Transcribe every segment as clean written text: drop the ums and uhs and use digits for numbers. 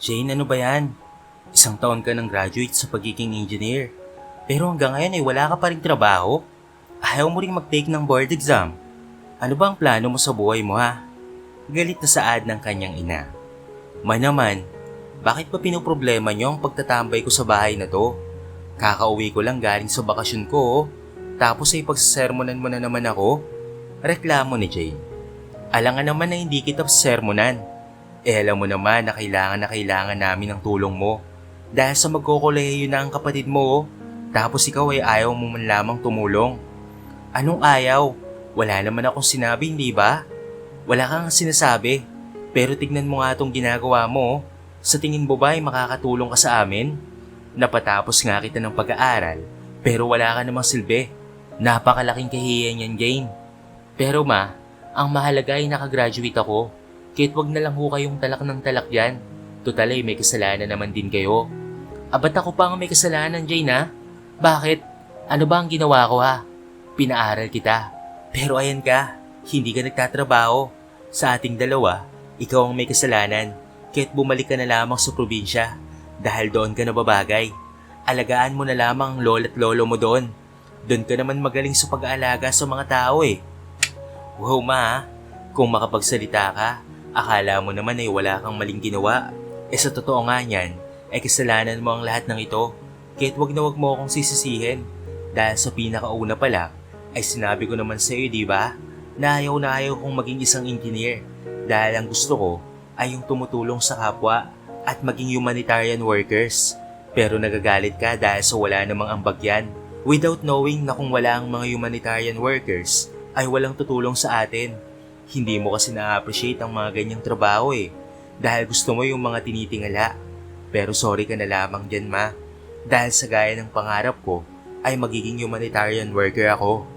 Jane, ano ba yan? Isang taon ka ng graduate sa pagiging engineer. Pero hanggang ngayon ay wala ka pa rin trabaho? Ayaw mo ring mag-take ng board exam. Ano ba ang plano mo sa buhay mo ha? Galit na saad ng kanyang ina. Ma naman, bakit ba pinoproblema niyo ang pagtatambay ko sa bahay na to? Kakauwi ko lang galing sa bakasyon ko oh. Tapos ay pagsasermonan mo na naman ako? Reklamo ni Jane. Alangan naman na hindi kita sermonan. Alam mo naman na kailangan namin ng tulong mo. Dahil sa magkokolehiyo na ang kapatid mo oh. Tapos ikaw ay ayaw mo man lamang tumulong. Anong ayaw? Wala naman akong sinabi, hindi ba? Wala kang sinasabi. Pero tignan mo nga itong ginagawa mo. Sa tingin mo ba ay makakatulong ka sa amin? Napatapos nga kita ng pag-aaral, pero wala ka namang silbi. Napakalaking kahihiyan yan, Jane. Pero ma, ang mahalaga ay nakagraduate ako. Kahit wag na lang ho kayong talak ng talak yan. Total ay may kasalanan naman din kayo. Ba't ako pa ang may kasalanan, Jane ha? Bakit? Ano ba ang ginawa ko ha? Pinaaral kita. Pero ayan ka, hindi ka nagtatrabaho. Sa ating dalawa, ikaw ang may kasalanan. Kahit bumalik ka na lamang sa probinsya. Dahil doon ka nababagay. Alagaan mo na lamang ang lola't lolo mo doon. Doon ka naman magaling sa pag-aalaga sa mga tao eh. Wow ma, kung makapagsalita ka, akala mo naman ay wala kang maling ginawa. Sa totoo nga niyan, ay kasalanan mo ang lahat ng ito. Kahit wag na wag mo akong sisisihin. Dahil sa pinakauna pa lang, ay sinabi ko naman sa iyo, di ba? Na ayaw kong maging isang engineer. Dahil ang gusto ko ay yung tumutulong sa kapwa at maging humanitarian workers. Pero nagagalit ka dahil sa wala namang ambag yan. Without knowing na kung wala ang mga humanitarian workers, ay walang tutulong sa atin. Hindi mo kasi na-appreciate ang mga ganyang trabaho eh. Dahil gusto mo yung mga tinitingala. Pero sorry ka na lamang dyan ma. Dahil sa gaya ng pangarap ko, ay magiging humanitarian worker ako.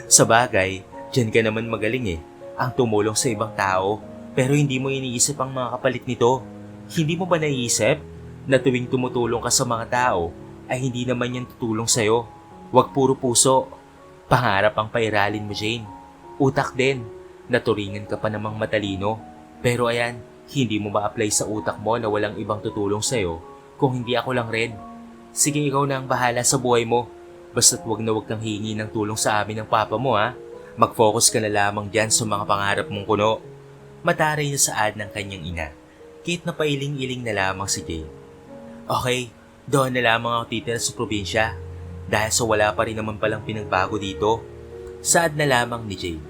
Sa bagay, dyan ka naman magaling eh. Ang tumulong sa ibang tao. Pero hindi mo iniisip ang mga kapalit nito. Hindi mo ba naiisip na tuwing tumutulong ka sa mga tao, ay hindi naman yan tutulong sa'yo? Huwag puro puso. Pangarap ang pairalin mo, Jane. Utak din. Naturingan ka pa namang matalino. Pero ayan, hindi mo ma-apply sa utak mo na walang ibang tutulong sa'yo kung hindi ako lang rin. Sige, ikaw na ang bahala sa buhay mo. Basta't wag na wag kang hingi ng tulong sa amin ng papa mo ha. Mag-focus ka na lamang dyan sa mga pangarap mong kuno. Mataray na saad ng kanyang ina. Kahit na pailing-iling na lamang si Jane. Okay, doon na lamang ako titira sa probinsya. Dahil sa wala pa rin naman palang pinagbago dito. Saad na lamang ni Jane.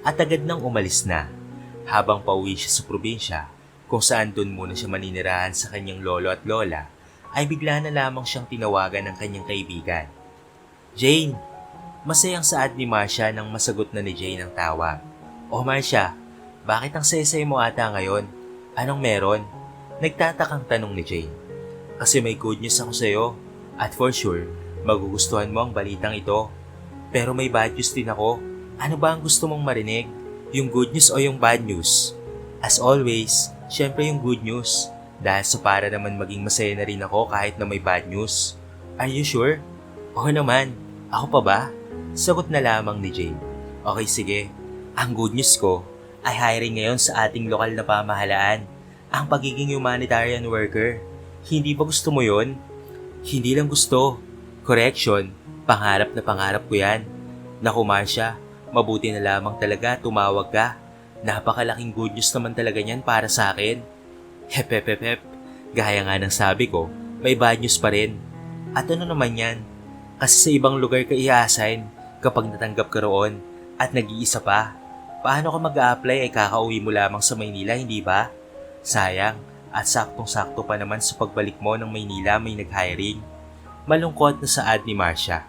At agad nang umalis na. Habang pauwi siya sa probinsya, kung saan doon muna siya maninirahan sa kanyang lolo at lola, ay bigla na lamang siyang tinawagan ng kanyang kaibigan. Jane! Masayang saad ni Marcia nang masagot na ni Jane ang tawag. Oh Marcia, bakit ang saya-saya mo ata ngayon? Anong meron? Nagtatakang tanong ni Jane. Kasi may good news ako sa'yo. At for sure, magugustuhan mo ang balitang ito. Pero may bad news din ako. Ano ba ang gusto mong marinig? Yung good news o yung bad news? As always, syempre yung good news. Dahil sa para naman maging masaya na rin ako kahit na may bad news. Are you sure? Oo naman. Ako pa ba? Sagot na lamang ni Jane. Okay sige. Ang good news ko ay hiring ngayon sa ating lokal na pamahalaan. Ang pagiging humanitarian worker. Hindi ba gusto mo yon? Hindi lang gusto. Correction, pangarap na pangarap ko yan. Naku Marcia, mabuti na lamang talaga tumawag ka. Napakalaking good news naman talaga niyan para sa akin. Hep. Gaya nga ng sabi ko, may bad news pa rin. At ano naman yan? Kasi sa ibang lugar ka i-assign kapag natanggap ka roon at nag-iisa pa. Paano ka mag-a-apply ay kakauwi mo lamang sa Maynila, hindi ba? Sayang, at saktong-sakto pa naman sa pagbalik mo ng Maynila may nag-hiring. Malungkot na saad ni Marcia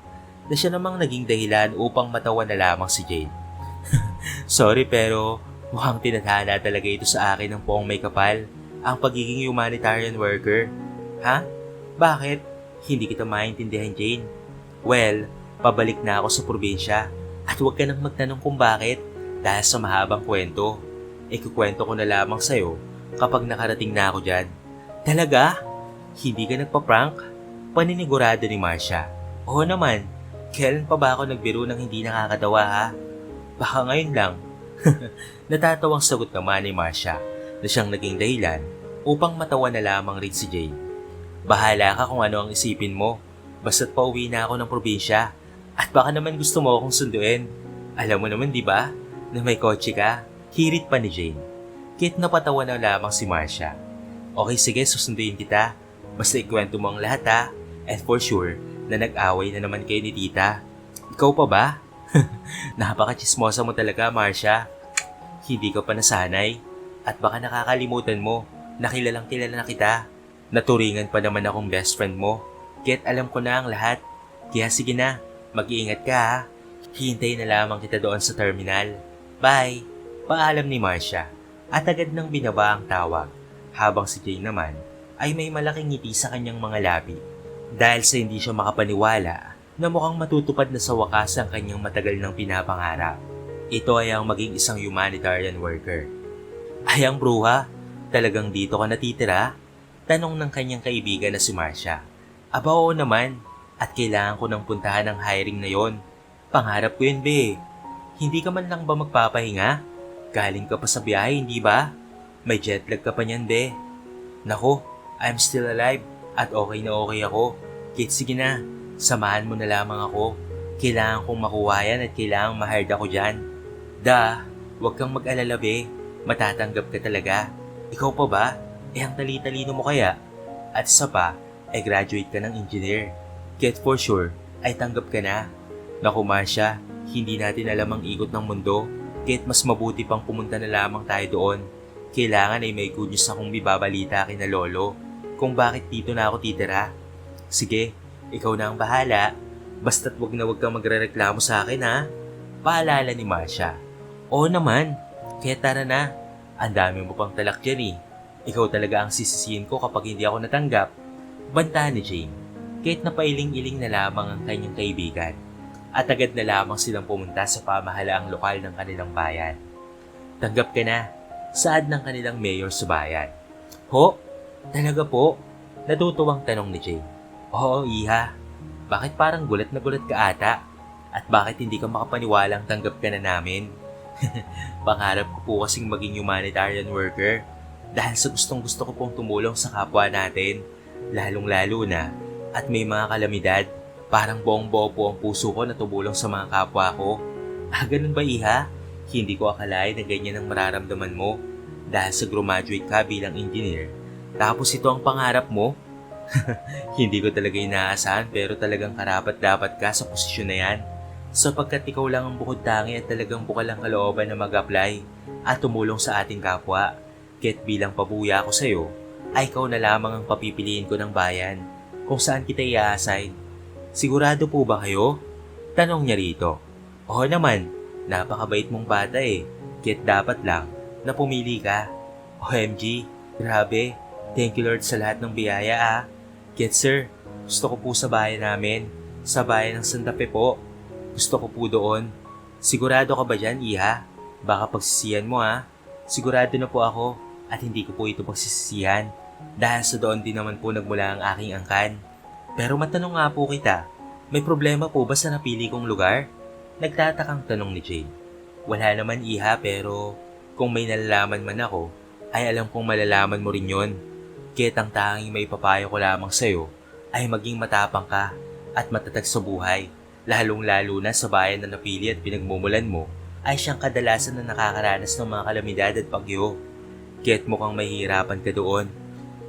na siya namang naging dahilan upang matawa na lamang si Jane. Sorry pero mukhang tinatana talaga ito sa akin ng poong may kapal, ang pagiging humanitarian worker. Ha? Bakit? Hindi kita maintindihan, Jane. Well, pabalik na ako sa probinsya at huwag ka nang magtanong kung bakit dahil sa mahabang kwento. Ikukwento ko na lamang sa'yo kapag nakarating na ako dyan. Talaga? Hindi ka nagpa-prank? Paninigurado ni Marcia. Oo naman, kailan pa ba ako nagbiro ng hindi nakakatawa ha? Baka ngayon lang. Natatawang sagot naman ni Marcia na siyang naging dahilan upang matawa na lamang rin si Jane. Bahala ka kung ano ang isipin mo, basta't pauwi na ako ng probinsya at baka naman gusto mo akong sunduin. Alam mo naman di ba, na may kotse ka? Hirit pa ni Jane. Kit napatawa na lamang si Marcia. Okay sige, susunduin kita. Basta ikwento mo ang lahat ha. And for sure, na nag-away na naman kayo ni tita. Ikaw pa ba? Napaka-chismosa mo talaga, Marcia. Hindi ka pa nasanay. At baka nakakalimutan mo na kilalang kilala na kita. Naturingan pa naman akong best friend mo. Kit alam ko na ang lahat. Kaya sige na, mag-iingat ka ha. Hintayin na lamang kita doon sa terminal. Bye! Paalam ni Marcia. At agad nang binaba ang tawag. Habang si Jane naman ay may malaking ngiti sa kanyang mga labi. Dahil sa hindi siya makapaniwala na mukhang matutupad na sa wakas ang kanyang matagal nang pinapangarap. Ito ay ang maging isang humanitarian worker. Ay ang bruha, talagang dito ka natitira? Tanong ng kanyang kaibigan na si Marcia. Aba oo naman, at kailangan ko nang puntahan ang hiring na yon. Pangarap ko yun be. Hindi ka man lang ba magpapahinga? Galing ka pa sa biyahe, hindi ba? May jet lag ka pa niyan be. Nako, I'm still alive at okay na okay ako. Kit sige na, samahan mo na lamang ako. Kailangan kong makuha yan at kailangan ma-hired ako dyan. Huwag kang mag-alala be. Matatanggap ka talaga. Ikaw pa ba? Ang tali-talino mo kaya? At isa pa, graduate ka ng engineer. Kit for sure, ay tanggap ka na. Naku Marcia, hindi natin alam ang ikot ng mundo. Kit mas mabuti pang pumunta na lamang tayo doon. Kailangan ay may good news akong bibabalita kina lolo kung bakit dito na ako titira. Sige, ikaw na ang bahala. Basta't wag kang magrereklamo sa akin ha. Paalala ni Marcia. Oo naman, kaya tara na. Ang dami mo pang talak dyan eh. Ikaw talaga ang sisisihin ko kapag hindi ako natanggap. Banta ni Jane. Kahit napailing-iling na lamang ang kanyang kaibigan. At agad na lamang silang pumunta sa pamahalaang lokal ng kanilang bayan. Tanggap ka na, saad ng kanilang mayor sa bayan. Ho? Talaga po? Natutuwang tanong ni Jane. Oo, iha. Bakit parang gulat na gulat ka ata? At bakit hindi ka makapaniwalang tanggap ka na namin? Pangarap ko po kasing maging humanitarian worker dahil sa gustong gusto ko pong tumulong sa kapwa natin, lalong-lalo na at may mga kalamidad. Parang buong-buo po ang puso ko na tumulong sa mga kapwa ko. Ganun ba iha? Hindi ko akalain na ganyan ang mararamdaman mo dahil sa graduate ka bilang engineer. Tapos ito ang pangarap mo? Hindi ko talaga inaasahan pero talagang karapat-dapat ka sa posisyon na yan. Sapagkat ikaw lang ang bukod tangi at talagang bukal ang kalooban na mag-apply at tumulong sa ating kapwa. Kaya't bilang pabuya ko sa'yo, ay ikaw na lamang ang papipiliin ko ng bayan kung saan kita i-assign. Sigurado po ba kayo? Tanong niya rito. Oo naman, napakabait mong bata eh. Kaya't dapat lang na pumili ka. OMG, grabe. Thank you Lord sa lahat ng biyaya ah. Kaya't sir, gusto ko po sa bayan namin. Sa bayan ng Santa Fe po. Gusto ko po doon. Sigurado ka ba dyan, iha? Baka pagsisihan mo ha. Sigurado na po ako at hindi ko po ito pagsisisihan. Dahil sa doon din naman po nagmula ang aking angkan. Pero matanong nga po kita, may problema po ba sa napili kong lugar? Nagtatakang tanong ni Jane. Wala naman iha pero kung may nalalaman man ako, ay alam kong malalaman mo rin yon. Kaya't ang tanging may papayo ko lamang sa'yo ay maging matapang ka at matatag sa buhay. Lalong-lalo na sa bayan na napili at pinagmumulan mo ay siyang kadalasan na nakakaranas ng mga kalamidad at bagyo. Kaya't mukhang mahihirapan ka doon.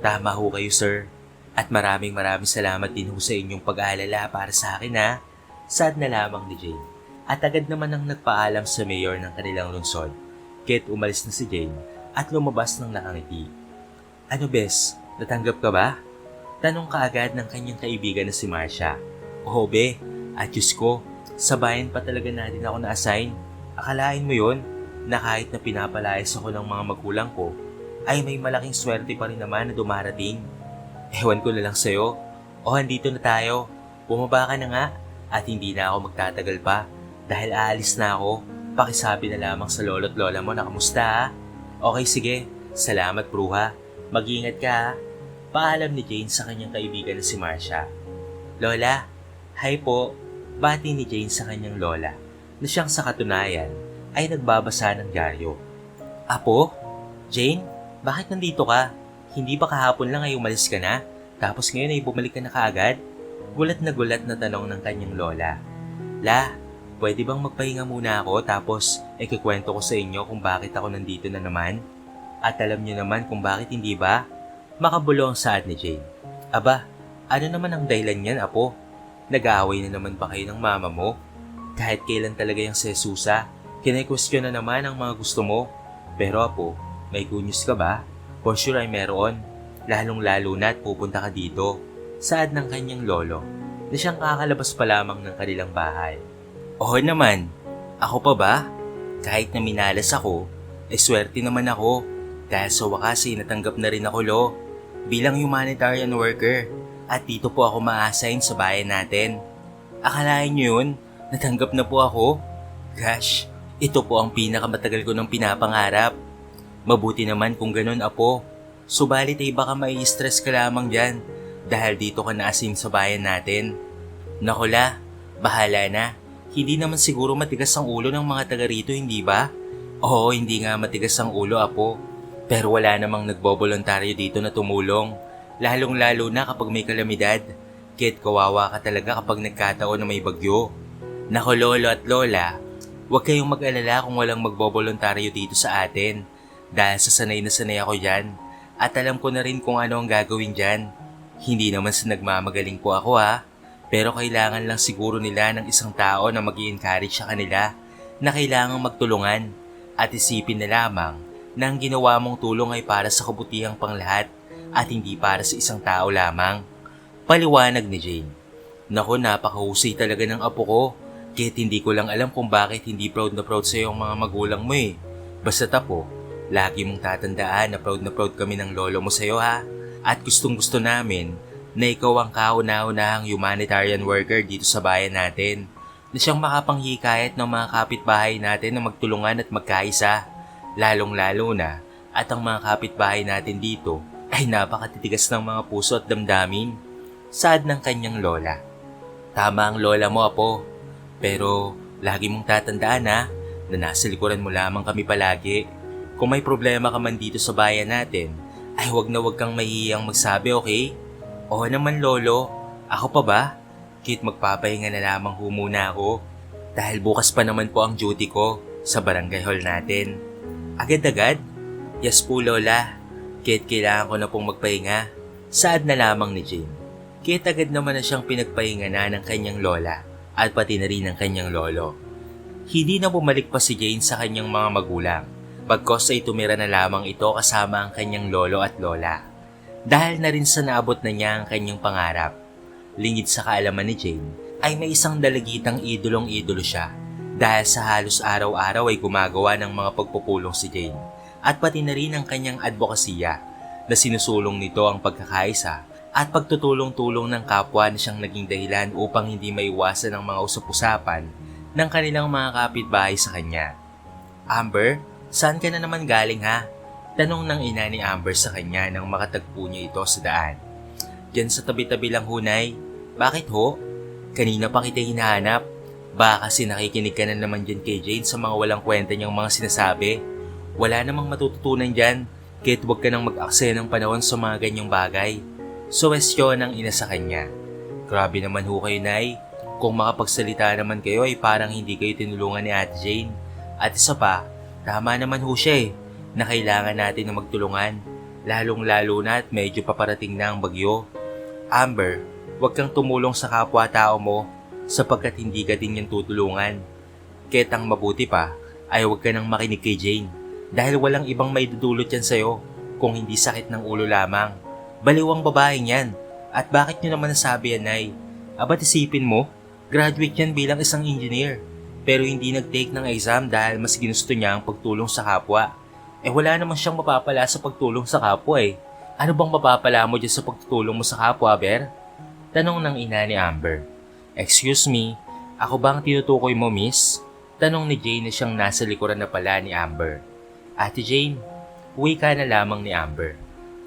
Tama ho kayo sir. At maraming salamat din ho sa inyong pag-aalala para sa akin ha. Sad na lamang ni Jane. At agad naman ang nagpaalam sa mayor ng kanilang lungsod. Kaya't umalis na si Jane at lumabas ng nakangiti. Ano bes, natanggap ka ba? Tanong kaagad ng kanyang kaibigan na si Marcia. Oo be, at Diyos ko, sa bayan pa talaga natin ako na-assign. Akalain mo yon na kahit na pinapalayas ako ng mga magulang ko, ay may malaking swerte pa rin naman na dumarating. Ewan ko na lang sa'yo. O andito na tayo. Bumaba ka na nga at hindi na ako magtatagal pa dahil aalis na ako. Pakisabi na lamang sa lolo't lola mo na kamusta ha? Okay sige, salamat bruha. Mag-iingat ka ha. Paalam ni Jane sa kanyang kaibigan na si Marcia. Lola, hi po. Bati ni Jane sa kanyang lola na siyang sa katunayan ay nagbabasa ng dyaryo. Apo? Jane, bakit nandito ka? Hindi ba kahapon lang ay umalis ka na? Tapos ngayon ay bumalik ka na kaagad? Gulat na tanong ng kanyang lola. La, pwede bang magpahinga muna ako tapos ikikwento ko sa inyo kung bakit ako nandito na naman? At alam niyo naman kung bakit hindi ba? Makabulo ang saad ni Jane. Aba, ano naman ang dahilan niyan, apo? Nag-aaway na naman ba kayo ng mama mo? Kahit kailan talaga yung sesusa, kine-question na naman ang mga gusto mo. Pero apo, may good news ka ba? For sure ay meron. Lalong-lalo na at pupunta ka dito. Saad ng kanyang lolo na siyang kakalabas pa lamang ng kanilang bahay. Oo naman, ako pa ba? Kahit na minalas ako, swerte naman ako. Dahil sa wakas ay natanggap na rin ako, lo. Bilang humanitarian worker. At dito po ako ma-assign sa bayan natin. Akalain niyo yun? Natanggap na po ako? Gosh, ito po ang pinakamatagal ko ng pinapangarap. Mabuti naman kung ganun, apo. Subalit ay baka mai-stress ka lamang dyan dahil dito ka na-assign sa bayan natin. Nakula, bahala na. Hindi naman siguro matigas ang ulo ng mga taga rito, hindi ba? Oo, hindi nga matigas ang ulo, apo. Pero wala namang nagbobolontaryo dito na tumulong. Lalong-lalo na kapag may kalamidad. Kaya't kawawa ka talaga kapag nagkataon na may bagyo. Naku lolo at lola, huwag kayong mag-alala kung walang magbobolontaryo dito sa atin. Dahil sa sanay na sanay ako dyan. At alam ko na rin kung ano ang gagawin dyan. Hindi naman sa nagmamagaling po ako ha. Pero kailangan lang siguro nila ng isang tao na mag-i-encourage sa kanila na kailangang magtulungan. At isipin na lamang na ang ginawa mong tulong ay para sa kabutihang panglahat at hindi para sa isang tao lamang. Paliwanag ni Jane. Naku, napakahusay talaga ng apo ko. Kahit hindi ko lang alam kung bakit hindi proud na proud sa'yo ang mga magulang mo eh. Basta tapo, lagi mong tatandaan na proud kami ng lolo mo sa'yo ha. At gustong gusto namin na ikaw ang kauna-unahang humanitarian worker dito sa bayan natin. Na siyang makapanghikayat ng mga kapitbahay natin na magtulungan at magkaisa. Lalong-lalo na at ang mga kapitbahay natin dito ay napakatitigas ng mga puso at damdamin. Saad ng kanyang lola. Tama ang lola mo, apo. Pero lagi mong tatandaan na nasa likuran mo lamang kami palagi. Kung may problema ka man dito sa bayan natin, ay wag kang mahihiyang magsabi, okay? Oo naman lolo, ako pa ba? Kit magpapahinga na lamang muna ako. Dahil bukas pa naman po ang duty ko sa barangay hall natin. Agad-agad? Yes po lola. Kit kailangan ko na pong magpahinga. Saad na lamang ni Jane. Kit agad naman na siyang pinagpahinga na ng kanyang lola at pati na rin ng kanyang lolo. Hindi na bumalik pa si Jane sa kanyang mga magulang. Pagkos ay tumira na lamang ito kasama ang kanyang lolo at lola. Dahil na rin sa naabot na niya ang kanyang pangarap. Lingid sa kaalaman ni Jane ay may isang dalagitang idolong-idolo siya. Dahil sa halos araw-araw ay gumagawa ng mga pagpupulong si Jane at pati na rin ang kanyang advokasya na sinusulong nito ang pagkakaisa at pagtutulong-tulong ng kapwa na siyang naging dahilan upang hindi maiwasan ang mga usap-usapan ng kanilang mga kapitbahay sa kanya. Amber, saan ka na naman galing ha? Tanong ng ina ni Amber sa kanya nang makatagpo niya ito sa daan. Diyan sa tabi-tabi lang hunay. Bakit ho? Kanina pa kita hinahanap. Baka kasi nakikinig ka na naman dyan kay Jane sa mga walang kwenta niyang mga sinasabi. Wala namang matututunan dyan, kahit huwag ka nang mag-aksaya ng panahon sa mga ganyang bagay. Suwestyon ang ina sa kanya. Grabe naman ho kayo, Nay. Kung makapagsalita naman kayo ay parang hindi kayo tinulungan ni Ate Jane. At isa pa, tama naman ho siya na kailangan natin na magtulungan. Lalong-lalo na at medyo paparating na ang bagyo. Amber, huwag kang tumulong sa kapwa-tao mo sapagkat hindi ka din yan tutulungan. Kaya't ang mabuti pa ay huwag ka nang makinig kay Jane dahil walang ibang may dudulot yan sa'yo kung hindi sakit ng ulo lamang. Baliw ang babaeng yan. At bakit nyo naman nasabi yan, Nay? Aba't isipin mo, graduate yan bilang isang engineer pero hindi nag-take ng exam dahil mas ginusto niya ang pagtulong sa kapwa. Wala naman siyang mapapala sa pagtulong sa kapwa eh. Ano bang mapapala mo dyan sa pagtulong mo sa kapwa, Ber? Tanong ng ina ni Amber. Excuse me, ako ba ang tinutukoy mo, miss? Tanong ni Jane na siyang nasa likuran na pala ni Amber. Ate Jane, uwi ka na lamang ni Amber.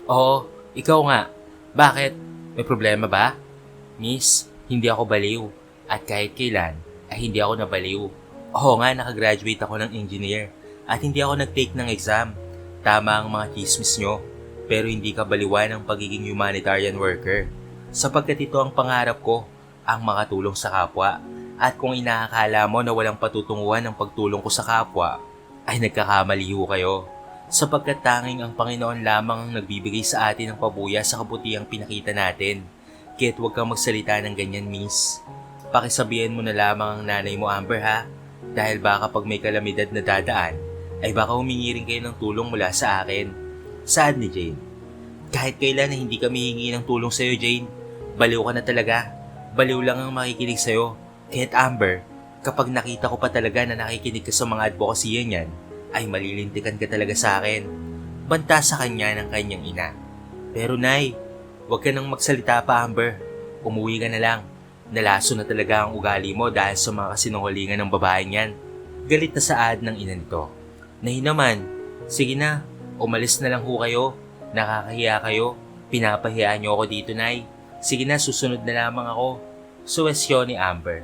Oo, ikaw nga. Bakit? May problema ba? Miss, hindi ako baliw. At kahit kailan, ay hindi ako nabaliw. Oo nga, nakagraduate ako ng engineer. At hindi ako nag-take ng exam. Tama ang mga chismis nyo. pero hindi ka baliwan ng pagiging humanitarian worker. Sapagkat ito ang pangarap ko, ang makatulong sa kapwa. At kung inaakala mo na walang patutunguhan ng pagtulong ko sa kapwa, ay nagkakamali ho kayo. Sapagkat tanging ang Panginoon lamang ang nagbibigay sa atin ng pabuya sa kabutihang pinakita natin. Kaya't huwag kang magsalita ng ganyan, miss. Pakisabihan mo na lamang ang nanay mo, Amber, ha? Dahil baka pag may kalamidad na dadaan, ay baka humingi rin kayo ng tulong mula sa akin. Saad ni Jane. Kahit kailan na hindi kami hingi ng tulong sa'yo, Jane. Baliw ka na talaga. Baliw lang ang makikinig sa'yo. Kaya't Amber, kapag nakita ko pa talaga na nakikinig ka sa mga advocacy yan, ay malilintikan ka talaga sa akin. Banta sa kanya ng kanyang ina. Pero Nay, huwag ka nang magsalita pa, Amber. Umuwi ka na lang. Nalaso na talaga ang ugali mo dahil sa mga kasinungalingan ng babaeng yan. Galit na saad ng ina nito. Nay naman, sige na, umalis na lang ho kayo. Nakakahiya kayo. Pinapahiya niyo ako dito, Nay. Sige na, susunod na lamang ako. Suwestyon ni Amber.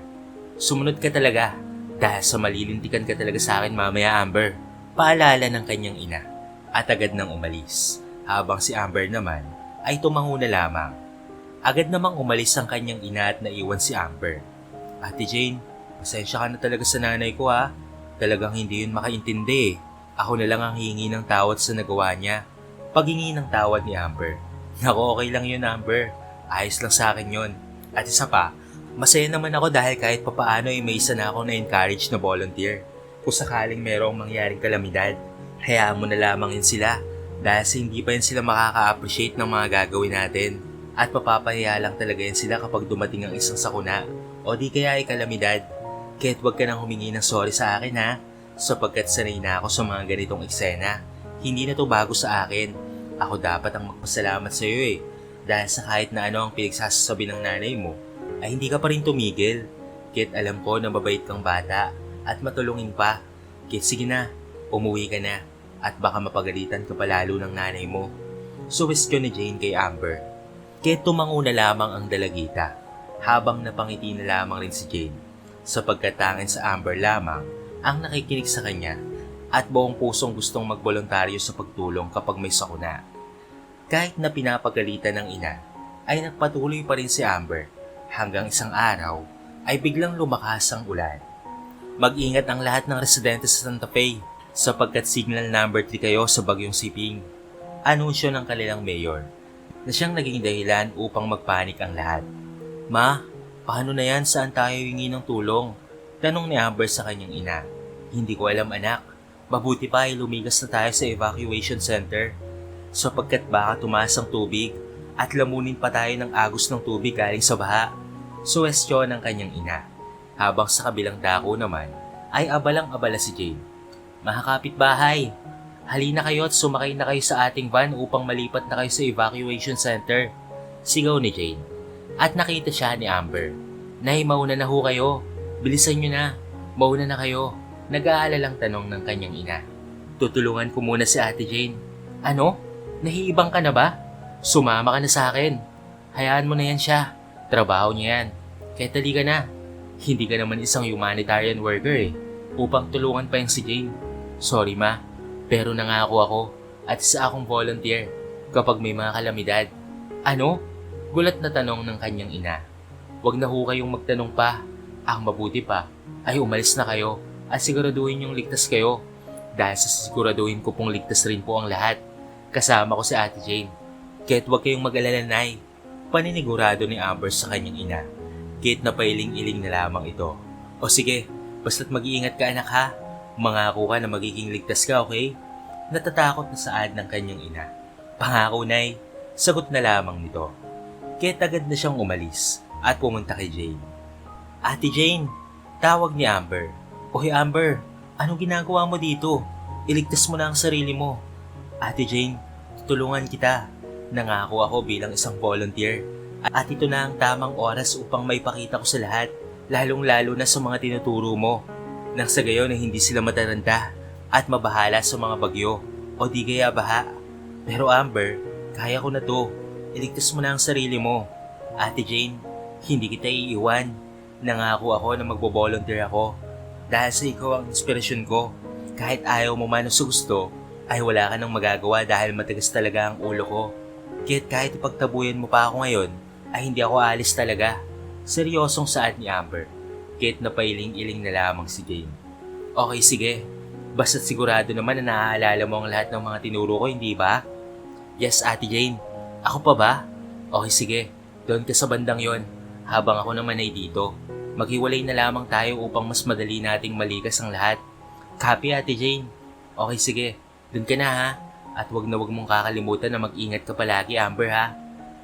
Sumunod ka talaga dahil sa malilintikan ka talaga sa akin mamaya, Amber. Paalala ng kanyang ina at agad nang umalis. Habang si Amber naman ay tumango na lamang. Agad namang umalis ang kanyang ina at naiwan si Amber. Ate Jane, pasensya ka na talaga sa nanay ko, ha. Talagang hindi yun makaintindi. Ako na lang ang hihingi ng tawad sa nagawa niya. Paghingi ng tawad ni Amber. Naku, okay lang yun, Amber. Ayos lang sa akin yun. At isa pa, masaya naman ako dahil kahit papaano ay may isa na ako na-encourage na volunteer. Kung sakaling merong mangyaring kalamidad, hayaan mo na lamang yun sila dahil sa hindi pa yun sila makaka-appreciate ng mga gagawin natin. At mapapahiya lang talaga yan sila kapag dumating ang isang sakuna o di kaya ay kalamidad. Kaya't huwag ka nang humingi ng sorry sa akin, ha, sapagkat sanay na ako sa mga ganitong eksena. Hindi na to bago sa akin. Ako dapat ang magpasalamat sa iyo dahil sa kahit na ano ang pinagsasabi ng nanay mo ay hindi ka pa rin tumigil. Kaya't alam ko na mabait kang bata at matulungin pa. Kaya't sige na, umuwi ka na at baka mapagalitan ka pa lalo ng nanay mo. Suwestyon ni Jane kay Amber. Kaya't tumango na lamang ang dalagita habang napangiti na lamang rin si Jane sapagkat tanging sa Amber lamang ang nakikinig sa kanya at buong pusong gustong magboluntaryo sa pagtulong kapag may sakuna. Kahit na pinapagalitan ng ina, ay nagpatuloy pa rin si Amber hanggang isang araw ay biglang lumakas ang ulan. Mag-ingat ang lahat ng residente sa Santa Fe sapagkat signal number 3 kayo sa bagyong Siping. Anunsyo ng kanilang mayor na siyang naging dahilan upang magpanik ang lahat. Ma, paano na yan? Saan tayo hingi ng tulong? Tanong ni Amber sa kanyang ina. Hindi ko alam, anak. Mabuti pa ay lumigas na tayo sa evacuation center sapagkat baka tumaas ang tubig at lamunin pa tayo ng agos ng tubig galing sa baha. Suwestyon ng kanyang ina. Habang sa kabilang dako naman ay abalang-abala si Jane. Mga kapitbahay, halina kayo at sumakay na kayo sa ating van upang malipat na kayo sa evacuation center. Sigaw ni Jane. At nakita siya ni Amber. Nay, mauna na ho kayo. Bilisan nyo na. Mauna na kayo. Nag-aalalang tanong ng kanyang ina. Tutulungan ko muna si Ate Jane. Ano? Nahiibang ka na ba? Sumama ka na sa akin. Hayaan mo na yan siya. Trabaho niya yan. Kaya tali ka na. Hindi ka naman isang humanitarian worker upang tulungan pa yung si Jane. Sorry ma, pero nangako ako at isa akong volunteer kapag may mga kalamidad. Ano? Gulat na tanong ng kanyang ina. Huwag na ho kayong magtanong pa. Ang mabuti pa ay umalis na kayo at siguraduhin yung ligtas kayo. Dahil sa siguraduhin ko pong ligtas rin po ang lahat. Kasama ko si Ate Jane. Kaya't huwag kayong mag-alala, Nay. Paninigurado ni Amber sa kanyang ina. Kaya't napailing-iling na lamang ito. O sige, basta't mag-iingat ka anak ha. Mangako ka na magiging ligtas ka, okay? Natatakot na saad ng kanyang ina. Pangako, Nay. Sagot na lamang nito. Kaya't agad na siyang umalis at pumunta kay Jane. Ate Jane, tawag ni Amber. Oy Amber, anong ginagawa mo dito? Iligtas mo na ang sarili mo. Ate Jane, tutulungan kita. Nangako ako bilang isang volunteer. At ito na ang tamang oras upang maipakita ko sa lahat, lalong-lalo na sa mga tinuturo mo. Nang sa gayon na hindi sila mataranta at mabahala sa mga bagyo o di kaya baha. Pero Amber, kaya ko na to. Iligtas mo na ang sarili mo. Ate Jane, hindi kita iiwan. Nangako ako na magbo-volunteer ako dahil sa ikaw ang inspirasyon ko. Kahit ayaw mo man o sa gusto, ay wala ka nang magagawa dahil matigas talaga ang ulo ko. Kaya't kahit ipagtabuyan mo pa ako ngayon, ay hindi ako alis talaga. Seryosong saad ni Amber. Kaya't napailing-iling na lamang si Jane. Okay, sige. Basta't sigurado naman na naaalala mo ang lahat ng mga tinuro ko, hindi ba? Yes, Ate Jane. Ako pa ba? Okay, sige. Doon ka sa bandang yon, habang ako naman ay dito. Maghiwalay na lamang tayo upang mas madali nating malikas ang lahat. Copy, Ate Jane. Okay, sige. Doon ka na ha. At wag mong kakalimutan na mag-ingat ka palagi, Amber ha.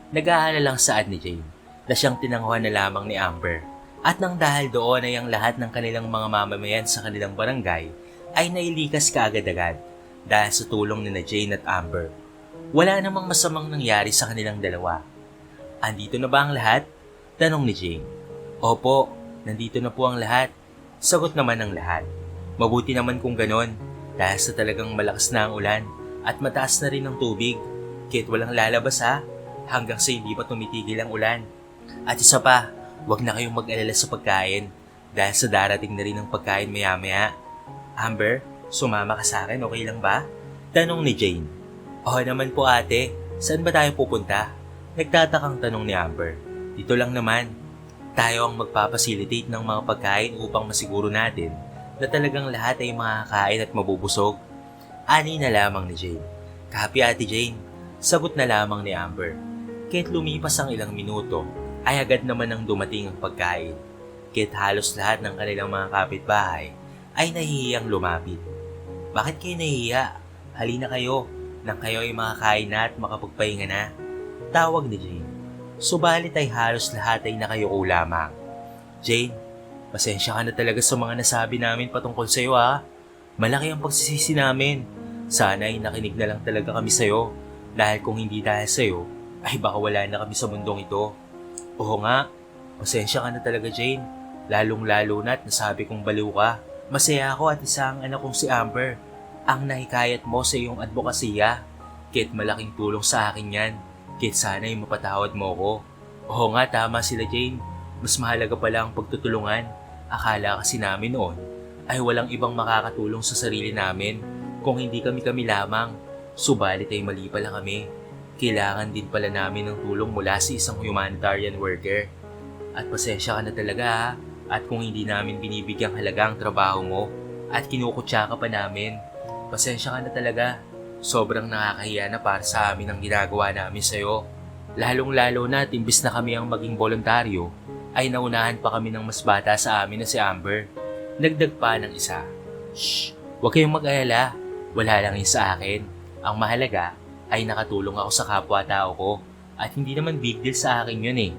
Nag-aalala lang saad ni Jane na siyang tinanguhan na lamang ni Amber. At nang dahil doon ay ang lahat ng kanilang mga mamamayan sa kanilang barangay ay nailikas kaagad-agad dahil sa tulong ni na Jane at Amber. Wala namang masamang nangyari sa kanilang dalawa. Andito na ba ang lahat? Tanong ni Jane. Opo, nandito na po ang lahat. Sagot naman ng lahat. Mabuti naman kung ganon dahil sa talagang malakas na ang ulan at mataas na rin ang tubig. Kahit walang lalabas ha, hanggang sa hindi pa tumitigil ang ulan. At isa pa, huwag na kayong mag-alala sa pagkain dahil sa darating na rin ang pagkain maya-maya. Amber, sumama ka sa akin, okay lang ba? Tanong ni Jane. Oo naman po ate, saan ba tayo pupunta? Nagtatakang tanong ni Amber. Dito lang naman. Tayo ang magpapacilitate ng mga pagkain upang masiguro natin na talagang lahat ay makakain at mabubusog. Ani na lamang ni Jane. Copy, Ate Jane. Sagot na lamang ni Amber. Kahit lumipas ang ilang minuto, ay agad naman ang dumating ang pagkain. Kahit halos lahat ng kanilang mga kapitbahay ay nahihiyang lumapit. Bakit kayo nahihiya? Halina kayo, nang kayo ay makakain na at makapagpahinga na. Tawag ni Jane. Subalit ay halos lahat ay nakayuko lamang. Jane, pasensya ka na talaga sa mga nasabi namin patungkol sa iyo ha. Malaki ang pagsisisi namin. Sana ay nakinig na lang talaga kami sa iyo. Dahil kung hindi dahil sa iyo, ay baka wala na kami sa mundong ito. Oo nga, pasensya ka na talaga Jane. Lalong-lalo na't nasabi kong baliw ka. Masaya ako at isa ang anak kong si Amber. Ang nahikayat mo sa iyong advokasya. Kahit malaking tulong sa akin yan. Kahit sana'y mapatawad mo ko. Oo nga, tama sila Jane. Mas mahalaga pala ang pagtutulungan. Akala kasi namin noon ay walang ibang makakatulong sa sarili namin kung hindi kami lamang. Subalit ay mali pala kami. Kailangan din pala namin ng tulong mula sa isang humanitarian worker. At pasensya ka na talaga ha. At kung hindi namin binibigyang halaga ang trabaho mo at kinukutya ka pa namin, pasensya ka na talaga. Sobrang nakakahiya na para sa amin ang ginagawa namin sa'yo. Lalong-lalo na at imbis na kami ang maging voluntaryo, ay naunahan pa kami ng mas bata sa amin na si Amber. Nagdag pa ng isa. Shh! Huwag kayong mag-alala. Wala lang yun sa akin. Ang mahalaga ay nakatulong ako sa kapwa-tao ko at hindi naman big deal sa akin yun eh.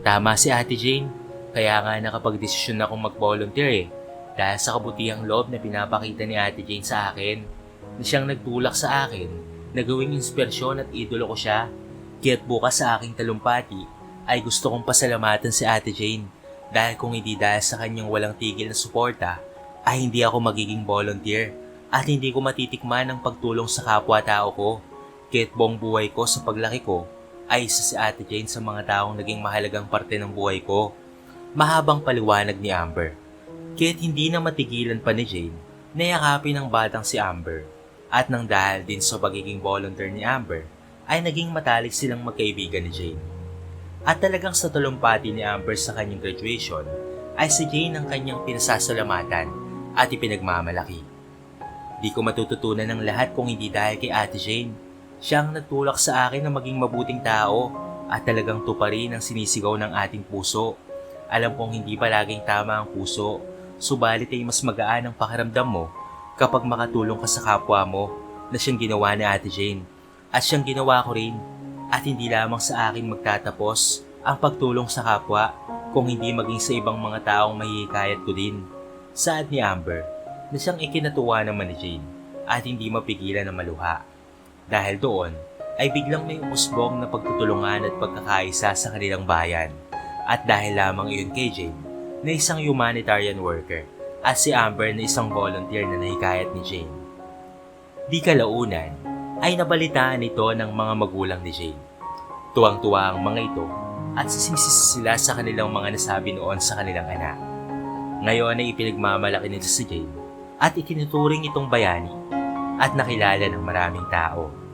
Tama si Ate Jane. Kaya nga nakapag-desisyon akong mag-volunteer eh. Dahil sa kabutihang loob na pinapakita ni Ate Jane sa akin. Na siyang nagtulak sa akin na gawing inspirasyon at idolo ko siya. Kaya't bukas sa aking talumpati ay gusto kong pasalamatan si Ate Jane dahil kung hindi dahil sa kanyang walang tigil na suporta ay hindi ako magiging volunteer at hindi ko matitikman ang pagtulong sa kapwa-tao ko. Kaya't buong buhay ko sa paglaki ko ay isa si Ate Jane sa mga taong naging mahalagang parte ng buhay ko. Mahabang paliwanag ni Amber. Kaya't hindi na matigilan pa ni Jane na yakapin ang batang si Amber. At nang dahil din sa pagiging volunteer ni Amber, ay naging matalik silang magkaibigan ni Jane. At talagang sa talumpati ni Amber sa kanyang graduation, ay si Jane ang kanyang pinasasalamatan at ipinagmamalaki. Di ko matututunan ng lahat kung hindi dahil kay Ate Jane. Siya ang nagtulak sa akin na maging mabuting tao at talagang tuparin ang sinisigaw ng ating puso. Alam kong hindi palaging tama ang puso, subalit ay mas magaan ang pakiramdam mo kapag makatulong ka sa kapwa mo na siyang ginawa ni Ate Jane at siyang ginawa ko rin. At hindi lamang sa akin magtatapos ang pagtulong sa kapwa kung hindi maging sa ibang mga taong mahihikayat ko din. Saad ni Amber na siyang ikinatuwa naman ni Jane at hindi mapigilan na maluha. Dahil doon ay biglang may umusbong na pagtutulungan at pagkakaisa sa kanilang bayan. At dahil lamang iyon kay Jane na isang humanitarian worker at si Amber na isang volunteer na nahikayat ni Jane. Di kalaunan ay nabalitaan ito ng mga magulang ni Jane. Tuwang-tuwa ang mga ito at sisisi sila sa kanilang mga nasabi noon sa kanilang anak. Ngayon ay ipinagmamalaki nito si Jane at itinuturing itong bayani at nakilala ng maraming tao.